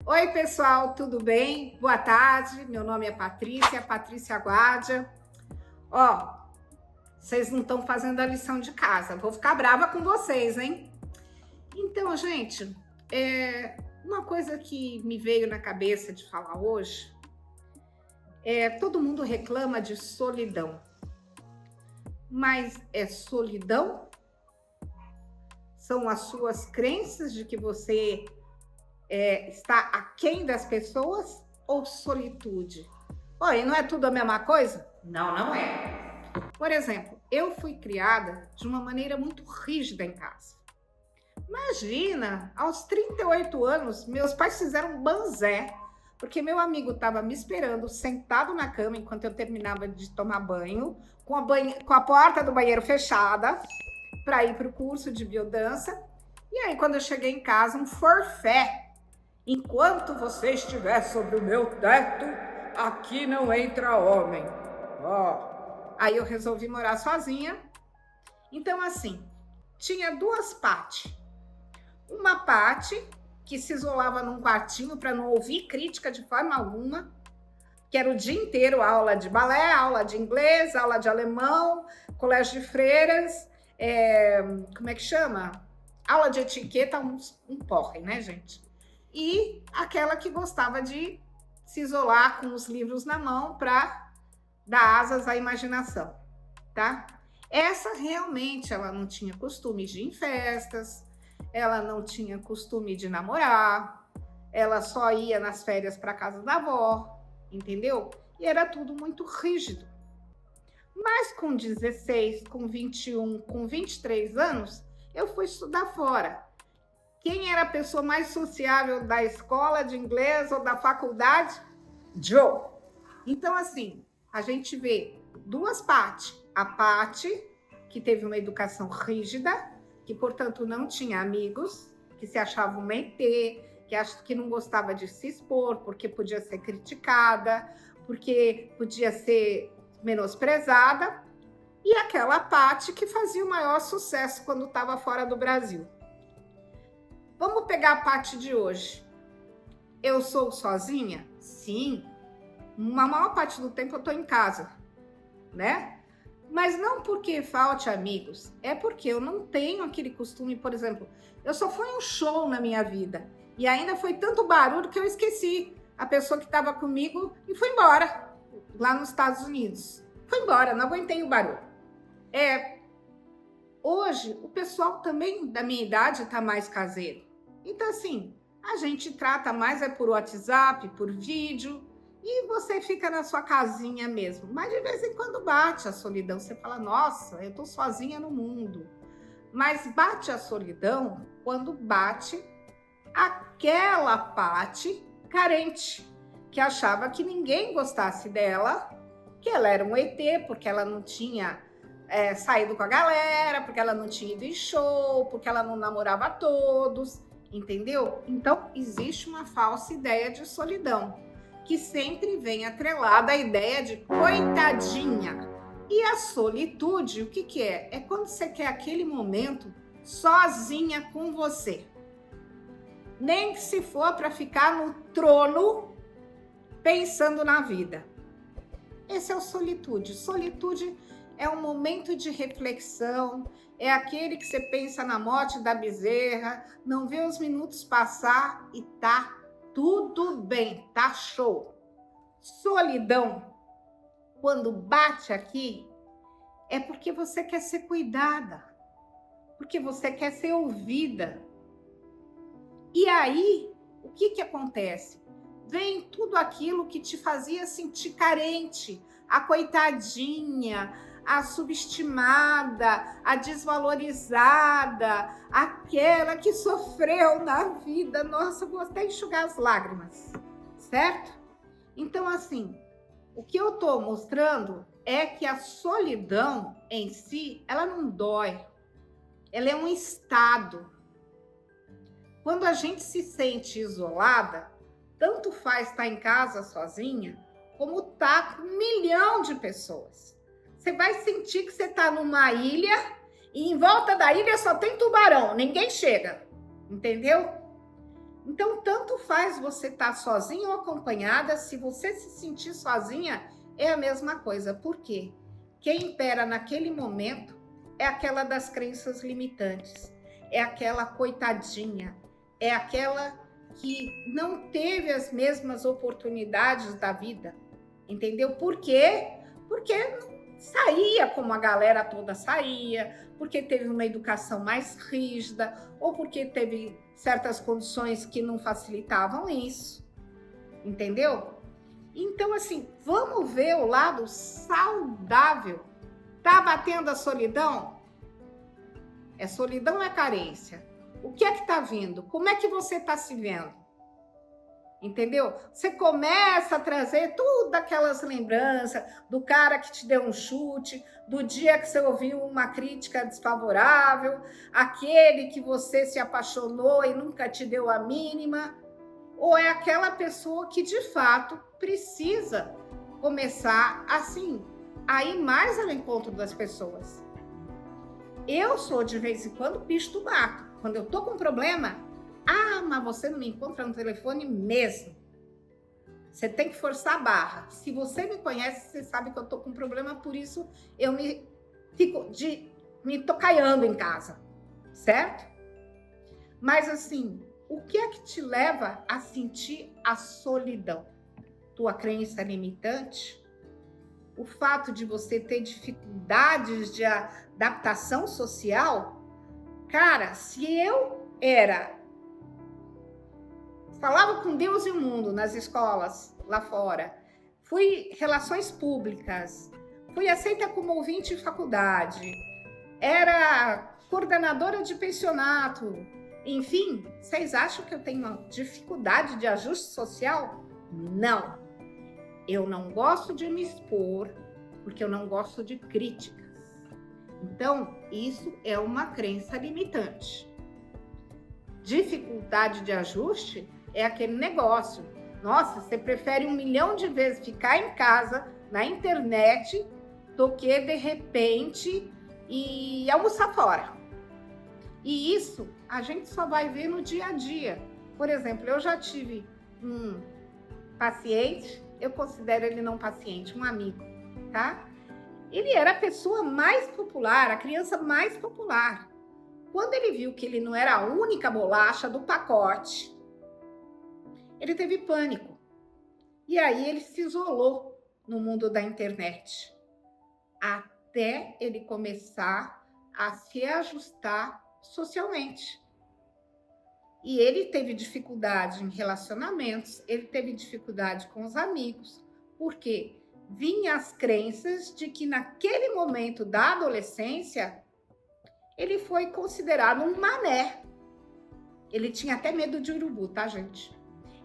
Oi, pessoal, tudo bem? Boa tarde, meu nome é Patrícia Guardia. Ó, vocês não estão fazendo a lição de casa, vou ficar brava com vocês, hein? Então, gente, uma coisa que me veio na cabeça de falar hoje todo mundo reclama de solidão, mas é solidão? São as suas crenças de que você está aquém das pessoas ou solitude? Oi, não é tudo a mesma coisa? Não, não é. Por exemplo, eu fui criada de uma maneira muito rígida em casa. Imagina, aos 38 anos, meus pais fizeram um banzé, porque meu amigo estava me esperando sentado na cama enquanto eu terminava de tomar banho, com a porta do banheiro fechada, para ir para o curso de biodança. E aí, quando eu cheguei em casa, um forfé. Enquanto você estiver sobre o meu teto, aqui não entra homem. Aí eu resolvi morar sozinha. Então, assim, tinha duas Paty. Uma Paty que se isolava num quartinho para não ouvir crítica de forma alguma, que era o dia inteiro aula de balé, aula de inglês, aula de alemão, colégio de freiras, como é que chama? Aula de etiqueta, um porre, né, gente? E aquela que gostava de se isolar com os livros na mão para dar asas à imaginação, tá? Essa realmente, ela não tinha costume de ir em festas, ela não tinha costume de namorar, ela só ia nas férias para casa da avó, entendeu? E era tudo muito rígido. Mas com 16, com 21, com 23 anos, eu fui estudar fora. Quem era a pessoa mais sociável da escola de inglês ou da faculdade? Joe. Então, assim, a gente vê duas Paty. A Paty, que teve uma educação rígida, que, portanto, não tinha amigos, que se achava uma ET, que não gostava de se expor, porque podia ser criticada, porque podia ser menosprezada. E aquela Paty que fazia o maior sucesso quando estava fora do Brasil. Vamos pegar a Paty de hoje. Eu sou sozinha? Sim. A maior parte do tempo eu estou em casa, né? Mas não porque falte amigos, é porque eu não tenho aquele costume, por exemplo, eu só fui um show na minha vida e ainda foi tanto barulho que eu esqueci a pessoa que estava comigo e fui embora, lá nos Estados Unidos. Fui embora, não aguentei o barulho. Hoje, o pessoal também da minha idade está mais caseiro. Então, assim, a gente trata mais por WhatsApp, por vídeo, e você fica na sua casinha mesmo. Mas de vez em quando bate a solidão. Você fala, nossa, eu tô sozinha no mundo. Mas bate a solidão quando bate aquela Paty carente, que achava que ninguém gostasse dela, que ela era um ET, porque ela não tinha saído com a galera, porque ela não tinha ido em show, porque ela não namorava todos. Entendeu? Então, existe uma falsa ideia de solidão, que sempre vem atrelada à ideia de coitadinha. E a solitude, o que é? É quando você quer aquele momento sozinha com você. Nem que se for para ficar no trono pensando na vida. Esse é o solitude. Solitude é um momento de reflexão, é aquele que você pensa na morte da bezerra, não vê os minutos passar e tá tudo bem, tá show. Solidão, quando bate aqui, é porque você quer ser cuidada, porque você quer ser ouvida. E aí, o que acontece? Vem tudo aquilo que te fazia sentir carente, a coitadinha, a subestimada, a desvalorizada, aquela que sofreu na vida. Nossa, vou até enxugar as lágrimas, certo? Então, assim, o que eu tô mostrando é que a solidão em si, ela não dói. Ela é um estado. Quando a gente se sente isolada, tanto faz estar em casa sozinha, como estar com 1 milhão de pessoas. Você vai sentir que você está numa ilha e em volta da ilha só tem tubarão, ninguém chega, entendeu? Então, tanto faz você estar sozinha ou acompanhada, se você se sentir sozinha, é a mesma coisa. Por quê? Quem impera naquele momento é aquela das crenças limitantes, é aquela coitadinha, é aquela que não teve as mesmas oportunidades da vida, entendeu? Por quê? Porque não saía como a galera toda saía, porque teve uma educação mais rígida, ou porque teve certas condições que não facilitavam isso, entendeu? Então, assim, vamos ver o lado saudável. Tá batendo a solidão? É solidão ou é carência? O que é que tá vindo? Como é que você tá se vendo? Entendeu? Você começa a trazer tudo aquelas lembranças do cara que te deu um chute, do dia que você ouviu uma crítica desfavorável, aquele que você se apaixonou e nunca te deu a mínima, ou é aquela pessoa que de fato precisa começar assim, a ir mais ao encontro das pessoas. Eu sou de vez em quando bicho do mato. Quando eu tô com um problema, mas você não me encontra no telefone mesmo. Você tem que forçar a barra. Se você me conhece, você sabe que eu tô com um problema, por isso eu me tocaiando em casa, certo? Mas assim, o que é que te leva a sentir a solidão? Tua crença limitante? O fato de você ter dificuldades de adaptação social? Cara, se eu falava com Deus e o mundo nas escolas lá fora, fui relações públicas, fui aceita como ouvinte em faculdade, era coordenadora de pensionato, enfim, vocês acham que eu tenho uma dificuldade de ajuste social? Não. Eu não gosto de me expor, porque eu não gosto de críticas. Então, isso é uma crença limitante. Dificuldade de ajuste é aquele negócio. Nossa, você prefere 1 milhão de vezes ficar em casa, na internet, do que, de repente, ir almoçar fora. E isso a gente só vai ver no dia a dia. Por exemplo, eu já tive um paciente, eu considero ele não paciente, um amigo, tá? Ele era a pessoa mais popular, a criança mais popular. Quando ele viu que ele não era a única bolacha do pacote, ele teve pânico. E aí ele se isolou no mundo da internet, até ele começar a se ajustar socialmente. E ele teve dificuldade em relacionamentos, ele teve dificuldade com os amigos, porque vinha as crenças de que naquele momento da adolescência ele foi considerado um mané. Ele tinha até medo de urubu, tá, gente?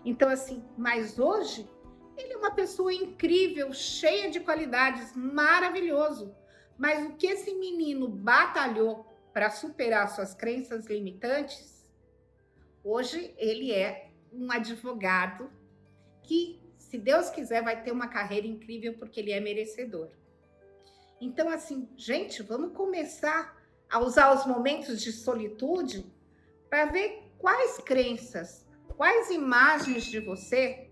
Então, assim, mas hoje ele é uma pessoa incrível, cheia de qualidades, maravilhoso. Mas o que esse menino batalhou para superar suas crenças limitantes, hoje ele é um advogado que, se Deus quiser, vai ter uma carreira incrível porque ele é merecedor. Então, assim, gente, vamos começar a usar os momentos de solitude para ver quais crenças, quais imagens de você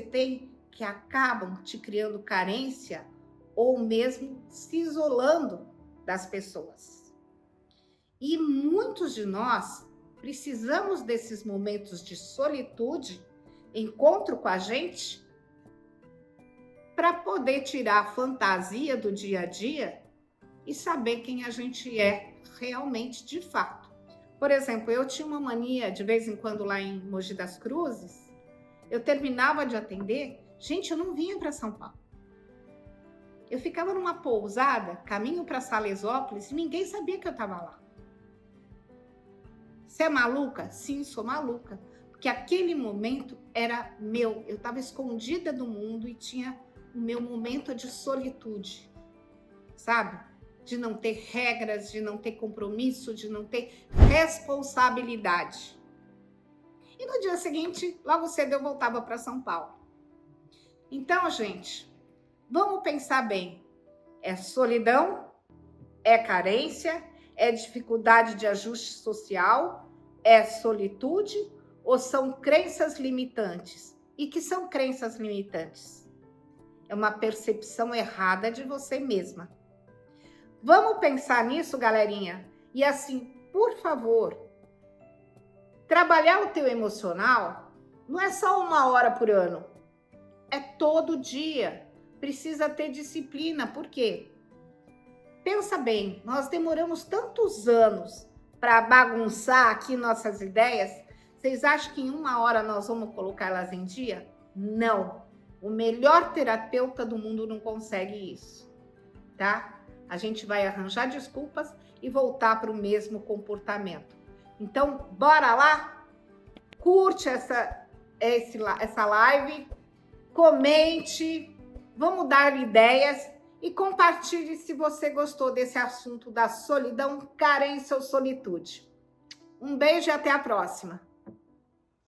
tem que acabam te criando carência ou mesmo se isolando das pessoas. E muitos de nós precisamos desses momentos de solitude, encontro com a gente, para poder tirar a fantasia do dia a dia e saber quem a gente é realmente de fato. Por exemplo, eu tinha uma mania, de vez em quando lá em Mogi das Cruzes, eu terminava de atender, gente, eu não vinha para São Paulo. Eu ficava numa pousada, caminho para Salesópolis, e ninguém sabia que eu estava lá. Você é maluca? Sim, sou maluca. Porque aquele momento era meu. Eu estava escondida do mundo e tinha o meu momento de solitude, sabe? De não ter regras, de não ter compromisso, de não ter responsabilidade. E no dia seguinte, logo cedo eu voltava para São Paulo. Então, gente, vamos pensar bem. É solidão? É carência? É dificuldade de ajuste social? É solitude? ou são crenças limitantes? E que são crenças limitantes? É uma percepção errada de você mesma. Vamos pensar nisso, galerinha? E assim, por favor, trabalhar o teu emocional não é só 1 hora por ano, é todo dia. Precisa ter disciplina, por quê? Pensa bem, nós demoramos tantos anos para bagunçar aqui nossas ideias. Vocês acham que em 1 hora nós vamos colocá-las em dia? Não. O melhor terapeuta do mundo não consegue isso, tá? A gente vai arranjar desculpas e voltar para o mesmo comportamento. Então, bora lá? Curte essa live, comente, vamos dar ideias e compartilhe se você gostou desse assunto da solidão, carência ou solitude. Um beijo e até a próxima!